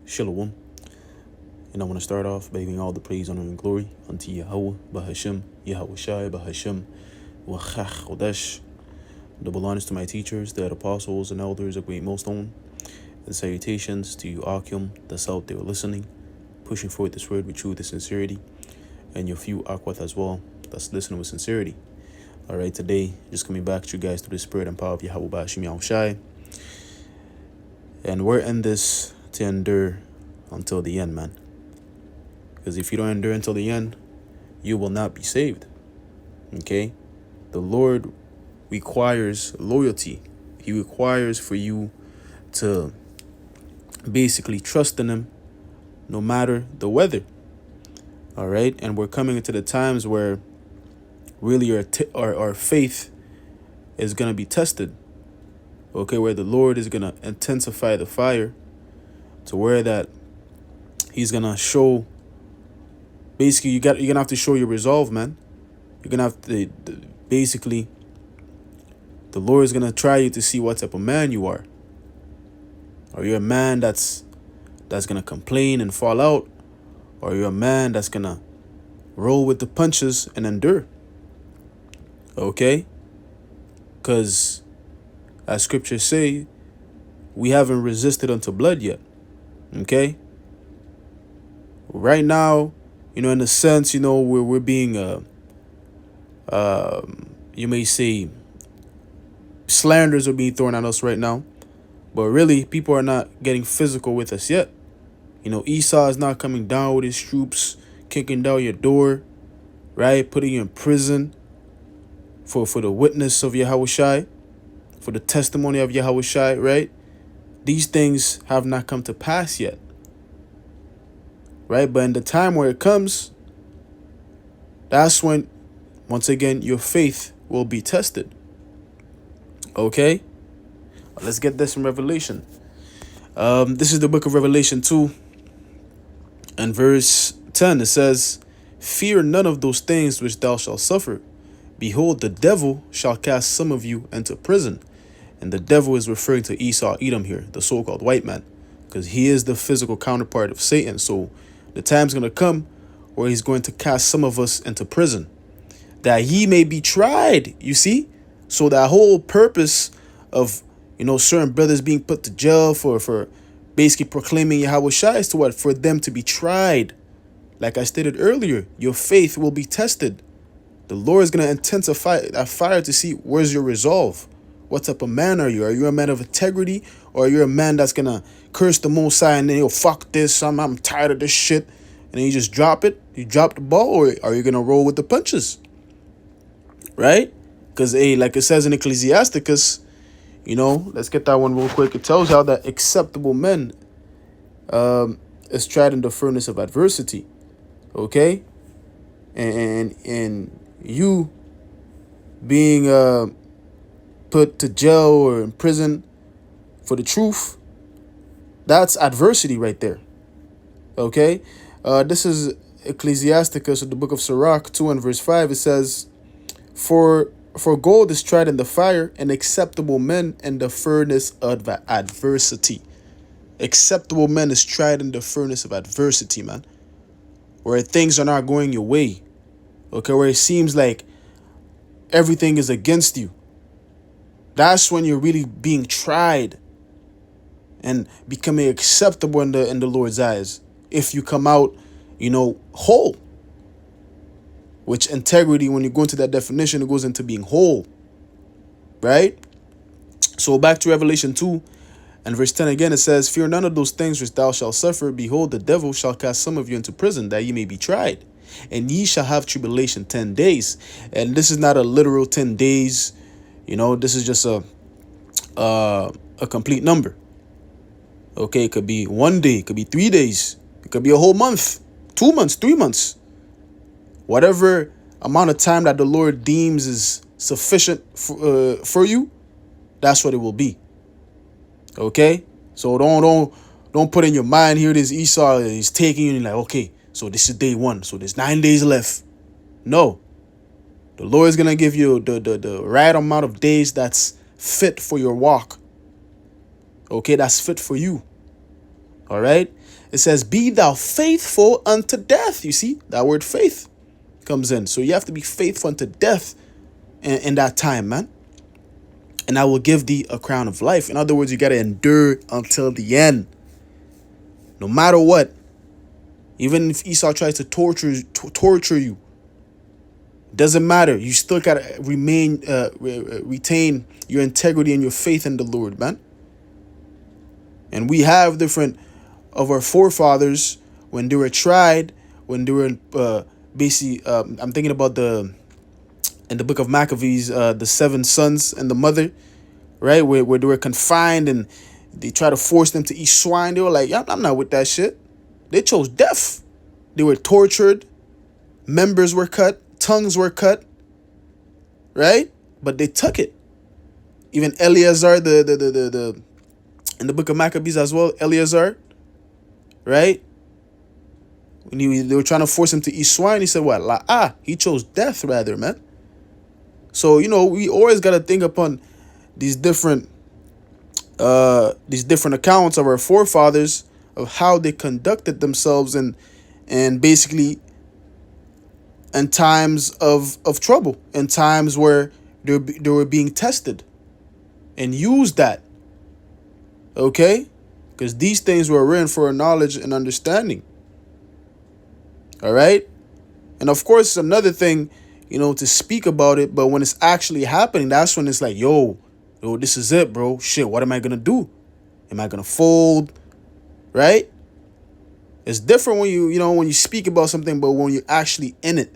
Shalom. And I want to start off by giving all the praise, honor, and glory unto Yahweh, Bahashim, Yahweh Shai, Bahashim, Wachach Kodesh. Double honors to my teachers, the apostles and elders, a great millstone. And salutations to you, Akim, that's out there listening, pushing forward this word with truth and sincerity. And your few Akwat as well, that's listening with sincerity. All right, today, just coming back to you guys through the spirit and power of Yahweh, Bahashim, Yahweh Shai. And we're in this to endure until the end, man. Because if you don't endure until the end, you will not be saved. Okay? The Lord requires loyalty. He requires for you to basically trust in Him no matter the weather. All right? And we're coming into the times where really our faith is going to be tested. Okay? Where the Lord is going to intensify the fire to where that He's going to show. Basically, you're gonna have to show your resolve, man. You're gonna have to basically. The Lord is gonna try you to see what type of man you are. Are you a man that's gonna complain and fall out, or are you a man that's gonna roll with the punches and endure? Okay, because as scriptures say, we haven't resisted unto blood yet. Okay. Right now, in a sense, we're being, you may say, slanders are being thrown at us right now. But really, people are not getting physical with us yet. Esau is not coming down with his troops, kicking down your door, right? Putting you in prison for the witness of Yahweh Shai, for the testimony of Yahweh Shai, right? These things have not come to pass yet. Right? But in the time where it comes, that's when, once again, your faith will be tested. Okay? Let's get this in Revelation. This is the book of Revelation 2 and verse 10. It says, "Fear none of those things which thou shalt suffer. Behold, the devil shall cast some of you into prison." And the devil is referring to Esau Edom here, the so-called white man, because he is the physical counterpart of Satan. So the time's going to come where he's going to cast some of us into prison, that he may be tried, you see? So that whole purpose of, certain brothers being put to jail for basically proclaiming Yahweh Shai is to what? For them to be tried. Like I stated earlier, your faith will be tested. The Lord is going to intensify that fire to see where's your resolve. What type of man are you? Are you a man of integrity? Or are you a man that's going to curse the Most High and then, fuck this, I'm tired of this shit. And then you just drop it. You drop the ball. Or are you going to roll with the punches? Right? Because, like it says in Ecclesiasticus, let's get that one real quick. It tells you how that acceptable men is tried in the furnace of adversity. Okay? And you being put to jail or in prison for the truth, that's adversity right there. Okay? This is Ecclesiasticus, the book of Sirach 2 and verse 5. It says, For gold is tried in the fire, and acceptable men in the furnace of adversity. Acceptable men is tried in the furnace of adversity, man. Where things are not going your way. Okay, where it seems like everything is against you. That's when you're really being tried and becoming acceptable in the Lord's eyes. If you come out, whole. Which integrity, when you go into that definition, it goes into being whole. Right? So back to Revelation 2 and verse 10 again, it says, "Fear none of those things which thou shalt suffer. Behold, the devil shall cast some of you into prison, that ye may be tried. And ye shall have tribulation 10 days. And this is not a literal 10 days. This is just a complete number. Okay, it could be 1 day, it could be 3 days, it could be a whole month, 2 months, 3 months. Whatever amount of time that the Lord deems is sufficient for you, that's what it will be. Okay? So don't put in your mind here this Esau is taking you and you're like, okay, so this is day 1, so there's 9 days left. No. The Lord is going to give you the right amount of days that's fit for your walk. Okay, that's fit for you. All right. It says, be thou faithful unto death. You see, that word faith comes in. So you have to be faithful unto death in that time, man. And I will give thee a crown of life. In other words, you got to endure until the end. No matter what. Even if Esau tries to torture you, doesn't matter. You still got to retain your integrity and your faith in the Lord, man. And we have different of our forefathers when they were tried, when they were basically, I'm thinking about in the book of Maccabees, the 7 sons and the mother, right? Where they were confined and they tried to force them to eat swine. They were like, yeah, I'm not with that shit. They chose death. They were tortured. Members were cut. Tongues were cut. Right? But they took it. Even Eleazar, in the book of Maccabees as well, Eleazar, right? When they were trying to force him to eat swine, he said what? He chose death rather, man. So, we always got to think upon these different accounts of our forefathers of how they conducted themselves and basically in times of trouble, in times where they were being tested, and use that. Okay? Because these things were written for our knowledge and understanding. All right? And of course, it's another thing, to speak about it, but when it's actually happening, that's when it's like, yo, this is it, bro. Shit, what am I going to do? Am I going to fold? Right? It's different when when you speak about something, but when you're actually in it,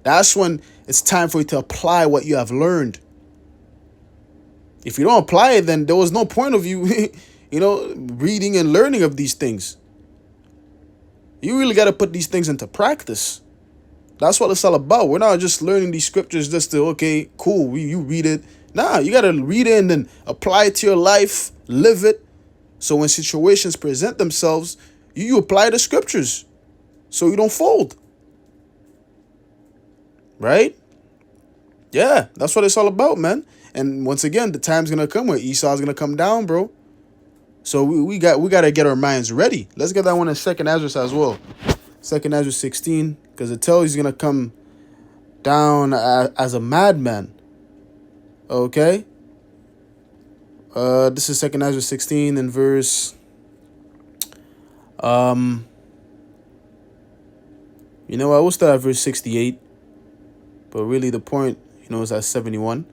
that's when it's time for you to apply what you have learned. If you don't apply it, then there was no point of you, reading and learning of these things. You really got to put these things into practice. That's what it's all about. We're not just learning these scriptures just to, okay, cool, you read it. Nah, you got to read it and then apply it to your life, live it. So when situations present themselves, you apply the scriptures so you don't fold. Right? Yeah, that's what it's all about, man. And once again, the time's going to come where Esau's going to come down, bro. So we got to get our minds ready. Let's get that one in 2nd Ezra as well. 2nd Ezra 16, because it tells he's going to come down as a madman. Okay? This is 2nd Ezra 16 and verse... we'll start at verse 68. But really the point, is at 71.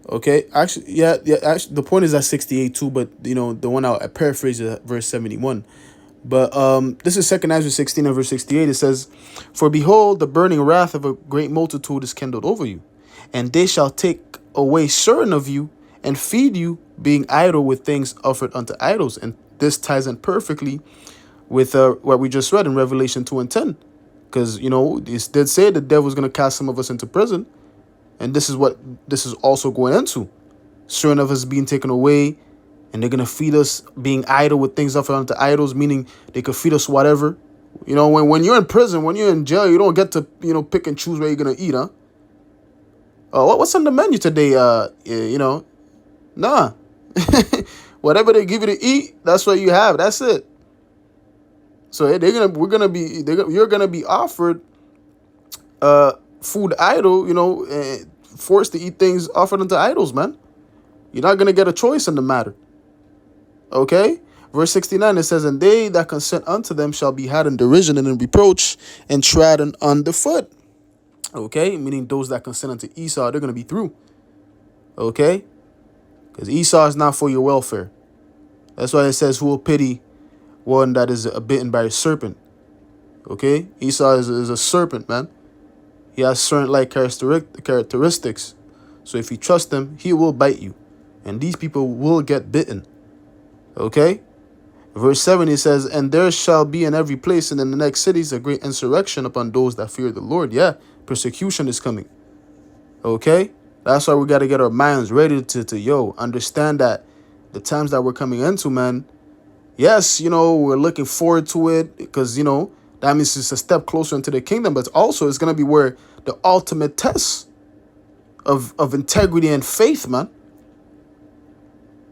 Okay, actually, actually, the point is at 68 too, but, the one I paraphrase is at verse 71. But this is 2nd Ezra 16 and verse 68. It says, for behold, the burning wrath of a great multitude is kindled over you, and they shall take away certain of you and feed you, being idle with things offered unto idols. And this ties in perfectly with what we just read in Revelation 2 and 10. Because, it did say the devil's going to cast some of us into prison. And this is what this is also going into. Certain of us being taken away, and they're going to feed us being idle with things offered unto idols, meaning they could feed us whatever. When you're in prison, when you're in jail, you don't get to, pick and choose where you're going to eat, huh? What's on the menu today? Nah. Whatever they give you to eat, that's what you have. That's it. So you're gonna be offered food idol, forced to eat things offered unto idols, man. You're not gonna get a choice in the matter. Okay? Verse 69, it says, and they that consent unto them shall be had in derision and in reproach and trodden underfoot. Okay? Meaning those that consent unto Esau, they're gonna be through. Okay? Because Esau is not for your welfare. That's why it says, who will pity one that is bitten by a serpent? Okay? Esau is a serpent, man. He has certain like characteristics. So if you trust him, he will bite you. And these people will get bitten. Okay? Verse 7, it says, and there shall be in every place and in the next cities a great insurrection upon those that fear the Lord. Yeah, persecution is coming. Okay? That's why we got to get our minds ready to understand that the times that we're coming into, man, yes, we're looking forward to it because, that means it's a step closer into the kingdom, but also it's going to be where the ultimate test of integrity and faith, man.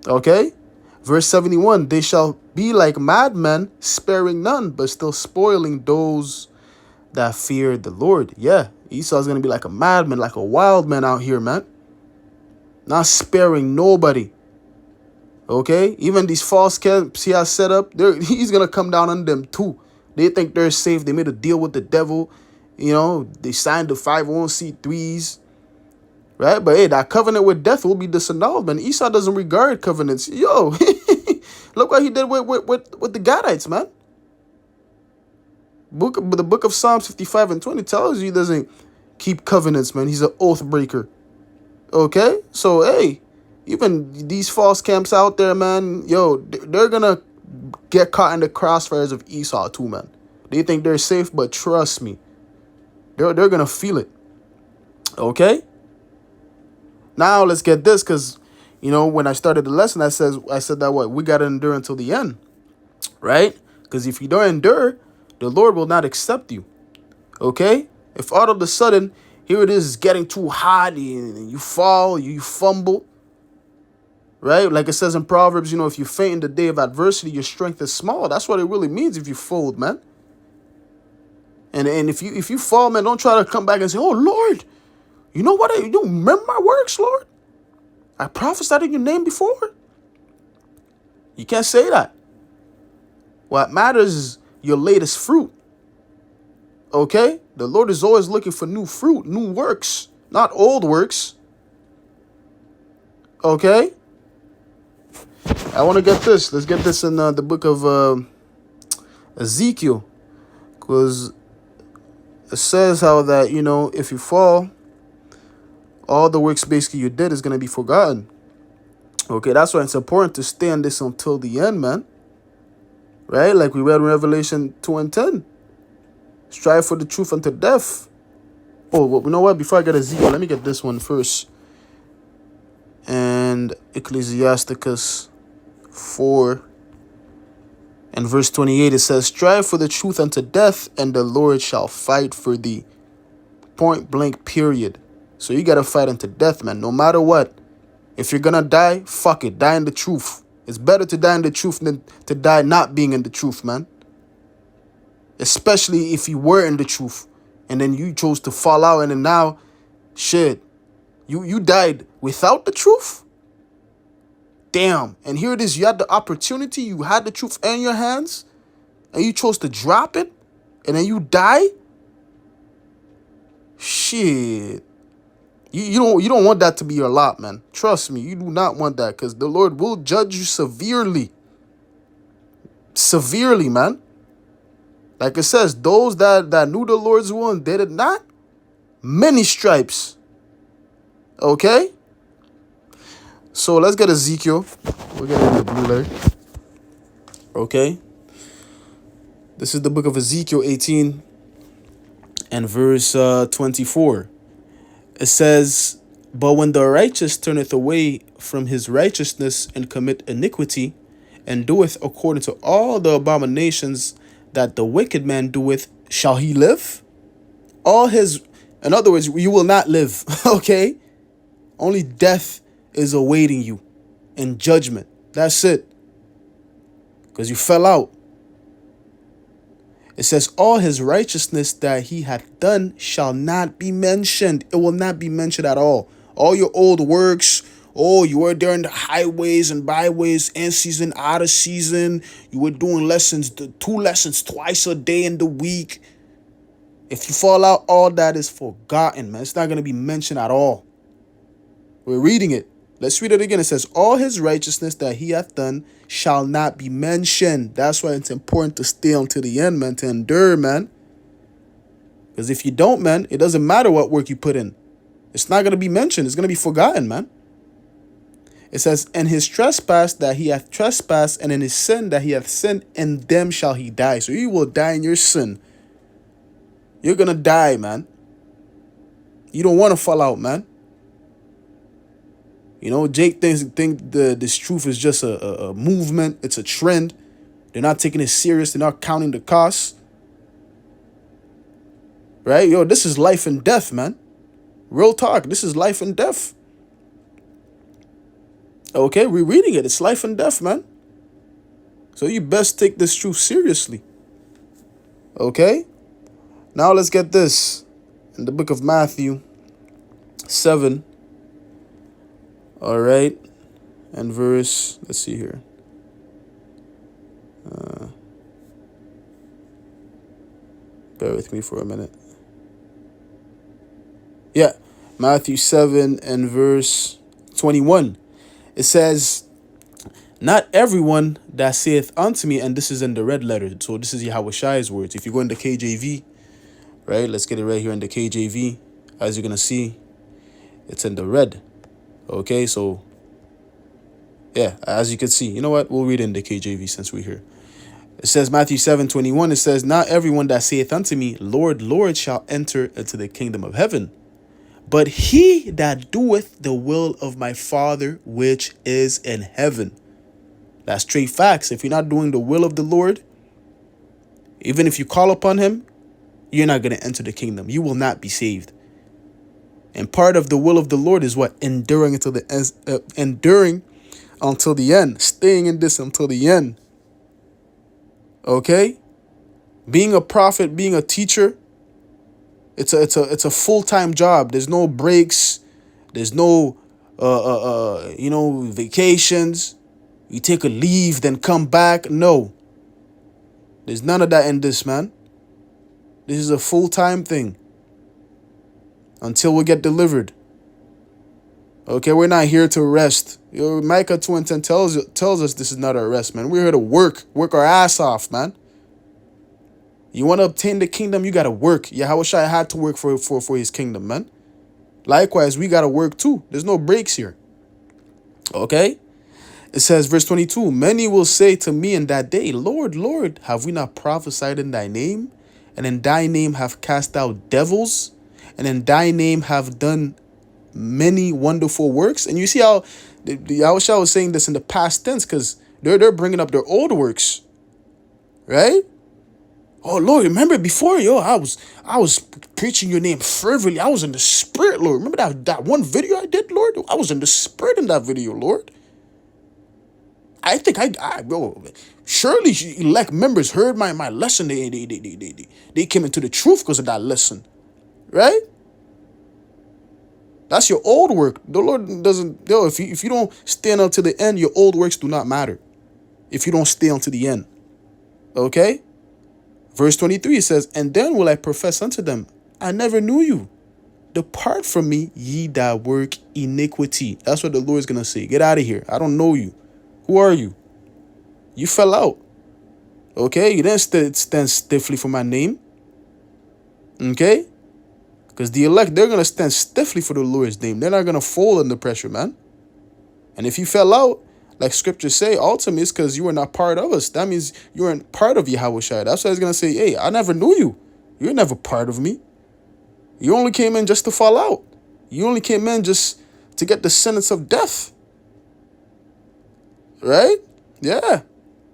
Okay? Verse 71, they shall be like madmen, sparing none, but still spoiling those that fear the Lord. Yeah, Esau's going to be like a madman, like a wild man out here, man. Not sparing nobody. Okay? Even these false camps he has set up, he's going to come down on them too. They think they're safe. They made a deal with the devil. You know, they signed the 501c3s. Right? But hey, that covenant with death will be disannulled, man. Esau doesn't regard covenants. Yo, look what he did with the Gadites, man. The book of Psalms 55 and 20 tells you he doesn't keep covenants, man. He's an oath breaker. Okay? So, hey, even these false camps out there, man, yo, they're going to get caught in the crossfires of Esau too, man. They think they're safe, but trust me, they're going to feel it. Okay? Now let's get this, because, you know, when I started the lesson, I said that what? We got to endure until the end, right? Because if you don't endure, the Lord will not accept you, okay? If all of a sudden, here it is getting too hot, and you fall, you fumble, right? Like it says in Proverbs, you know, if you faint in the day of adversity, your strength is small. That's what it really means if you fold, man. And if you fall, man, don't try to come back and say, oh, Lord, you know what? You don't remember my works, Lord? I prophesied in your name before. You can't say that. What matters is your latest fruit. Okay? The Lord is always looking for new fruit, new works, not old works. Okay? I want to get this. Let's get this in the book of Ezekiel. Because it says how that, you know, if you fall, all the works basically you did is going to be forgotten. Okay, that's why it's important to stay on this until the end, man. Right? Like we read in Revelation 2 and 10. Strive for the truth unto death. Oh, well, you know what? Before I get Ezekiel, let me get this one first. And Ecclesiasticus 4 and verse 28, it says, strive for the truth unto death, and the Lord shall fight for thee. Point blank, period. So you got to fight unto death, man, no matter what. If you're going to die, fuck it. Die in the truth. It's better to die in the truth than to die not being in the truth, man. Especially if you were in the truth and then you chose to fall out and then now, shit, you died without the truth? Damn. And here it is. You had the opportunity. You had the truth in your hands and you chose to drop it and then you die? Shit. You don't want that to be your lot, man. Trust me, you do not want that, because the Lord will judge you severely. Severely, man. Like it says, those that knew the Lord's will and did it not, many stripes. Okay? So let's get Ezekiel. We'll get it in the blue letter. Okay? This is the book of Ezekiel 18 and verse 24. It says, but when the righteous turneth away from his righteousness and commit iniquity, and doeth according to all the abominations that the wicked man doeth, shall he live? In other words, you will not live, okay? Only death is awaiting you in judgment. That's it. Because you fell out. It says, all his righteousness that he hath done shall not be mentioned. It will not be mentioned at all. All your old works, oh, you were there in the highways and byways, in season, out of season. You were doing lessons, 2 lessons twice a day in the week. If you fall out, all that is forgotten, man. It's not going to be mentioned at all. We're reading it. Let's read it again. It says, all his righteousness that he hath done shall not be mentioned. That's why it's important to stay until the end, man, to endure, man. Because if you don't, man, it doesn't matter what work you put in. It's not going to be mentioned. It's going to be forgotten, man. It says, and his trespass that he hath trespassed, and in his sin that he hath sinned, in them shall he die. So you will die in your sin. You're going to die, man. You don't want to fall out, man. You know, Jake think this truth is just a movement. It's a trend. They're not taking it serious. They're not counting the costs. Right? Yo, this is life and death, man. Real talk. This is life and death. Okay, we're reading it. It's life and death, man. So you best take this truth seriously. Okay? Now let's get this. In the book of Matthew 7, all right, and verse, let's see here. Bear with me for a minute. Yeah, Matthew 7 and verse 21. It says, not everyone that saith unto me, and this is in the red letter, so this is Yahushai's words. If you go in the KJV, right, let's get it right here in the KJV. As you're going to see, it's in the red. Okay, so, yeah, as you can see, you know what? We'll read it in the KJV since we're here. It says, Matthew 7:21, it says, not everyone that saith unto me, Lord, Lord, shall enter into the kingdom of heaven, but he that doeth the will of my Father which is in heaven. That's straight facts. If you're not doing the will of the Lord, even if you call upon him, you're not going to enter the kingdom. You will not be saved. And part of the will of the Lord is what? Enduring until the end. Staying in this until the end. Okay? Being a prophet, being a teacher, it's a full-time job. There's no breaks. There's no vacations. You take a leave, then come back. No. There's none of that in this, man. This is a full-time thing. Until we get delivered. Okay, we're not here to rest. Micah 2:10 tells us this is not a rest, man. We're here to work our ass off, man. You want to obtain the kingdom, you got to work. Yahushua had to work for his kingdom, man. Likewise, we got to work too. There's no breaks here. Okay? It says, verse 22, many will say to me in that day, Lord, Lord, have we not prophesied in thy name? And in thy name have cast out devils? And in thy name have done many wonderful works? And you see how Yahushua was saying this in the past tense, because they're bringing up their old works. Right? Oh, Lord, remember before, I was preaching your name fervently. I was in the spirit, Lord. Remember that one video I did, Lord? I was in the spirit in that video, Lord. I think surely elect members heard my lesson. They came into the truth because of that lesson. Right? That's your old work. The Lord doesn't, if you don't stand until the end, your old works do not matter. If you don't stay until the end. Okay? Verse 23, it says, and then will I profess unto them, I never knew you. Depart from me, ye that work iniquity. That's what the Lord is going to say. Get out of here. I don't know you. Who are you? You fell out. Okay? You didn't stand stiffly for my name. Okay? Because the elect, they're going to stand stiffly for the Lord's name. They're not going to fold under pressure, man. And if you fell out, like scriptures say, ultimately it's because you were not part of us. That means you weren't part of Yahushua. That's why he's going to say, hey, I never knew you. You were never part of me. You only came in just to fall out. You only came in just to get the sentence of death. Right? Yeah.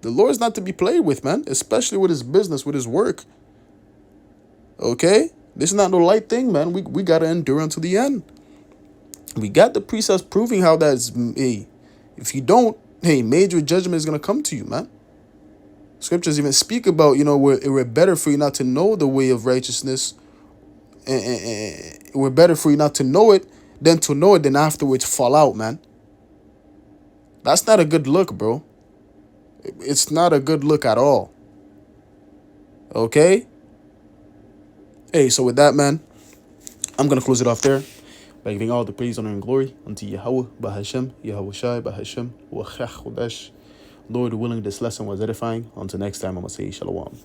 The Lord's not to be played with, man. Especially with his business, with his work. Okay? This is not no light thing, man. We got to endure until the end. We got the precepts proving how that's, hey, if you don't, hey, major judgment is going to come to you, man. Scriptures even speak about, it were better for you not to know the way of righteousness. And it were better for you not to know it than to know it, then afterwards fall out, man. That's not a good look, bro. It's not a good look at all. Okay? Hey, so with that, man, I'm going to close it off there by giving all the praise, honor, and glory unto Yahweh, Bahashem, Yahushai, Bahashem, Wachach Chodesh. Lord willing, this lesson was edifying. Until next time, I'm going to say Shalom.